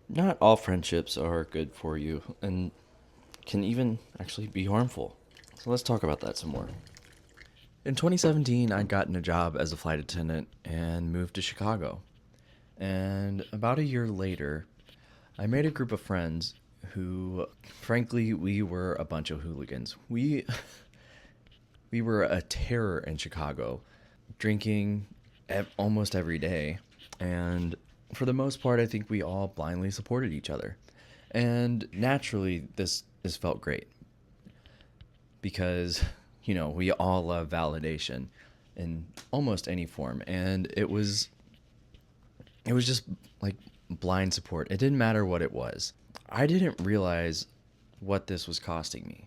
Not all friendships are good for you and can even actually be harmful. So let's talk about that some more. In 2017, I'd gotten a job as a flight attendant and moved to Chicago. And about a year later, I made a group of friends who, frankly, we were a bunch of hooligans. We were a terror in Chicago, drinking almost every day. And for the most part, I think we all blindly supported each other. And naturally, this felt great because, we all love validation in almost any form. And it was just like blind support. It didn't matter what it was. I didn't realize what this was costing me.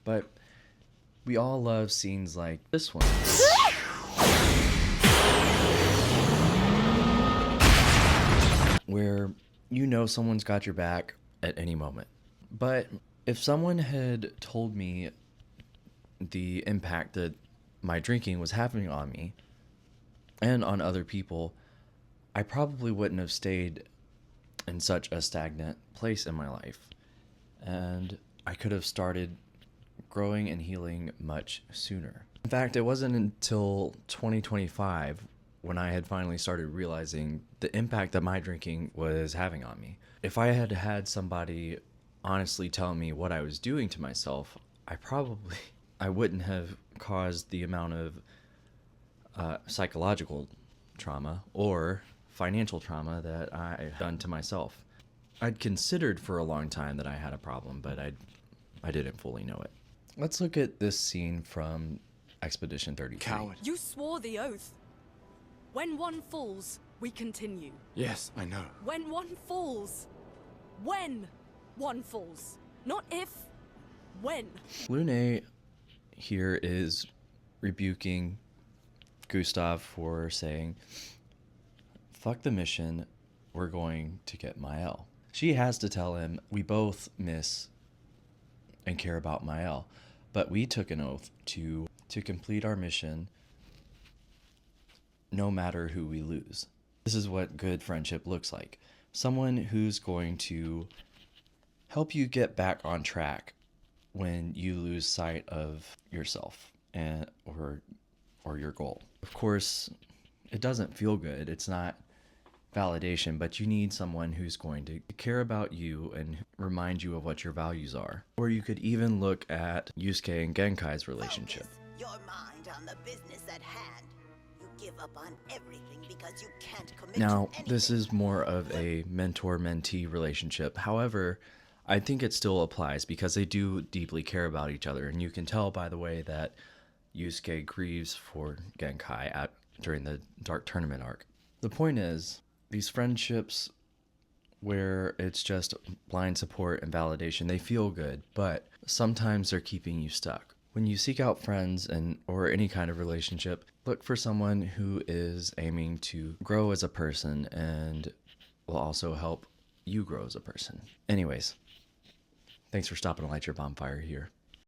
But we all love scenes like this one, where someone's got your back at any moment. But if someone had told me the impact that my drinking was having on me and on other people, I probably wouldn't have stayed in such a stagnant place in my life. And I could have started growing and healing much sooner. In fact, it wasn't until 2025 when I had finally started realizing the impact that my drinking was having on me. If I had had somebody honestly tell me what I was doing to myself, I wouldn't have caused the amount of psychological trauma or financial trauma that I done to myself. I'd considered for a long time that I had a problem, but I didn't fully know it. Let's look at this scene from Expedition 33. Coward. You swore the oath. When one falls, we continue. Yes, I know. When one falls. When one falls. Not if. When. Lune here is rebuking Gustav for saying, fuck the mission, we're going to get Mael. She has to tell him, we both miss and care about Mael, but we took an oath to complete our mission no matter who we lose. This is what good friendship looks like. Someone who's going to help you get back on track when you lose sight of yourself or your goal. Of course, it doesn't feel good. It's not validation, but you need someone who's going to care about you and remind you of what your values are. Or you could even look at Yusuke and Genkai's relationship. Focus your mind on the business at hand. You give up on everything because you can't commit Now, to anything. this is more of a mentor-mentee relationship. However, I think it still applies because they do deeply care about each other. And you can tell by the way that Yusuke grieves for Genkai during the Dark Tournament arc. The point is, these friendships where it's just blind support and validation, they feel good, but sometimes they're keeping you stuck. When you seek out friends or any kind of relationship, look for someone who is aiming to grow as a person and will also help you grow as a person. Anyways, thanks for stopping to light your bonfire here.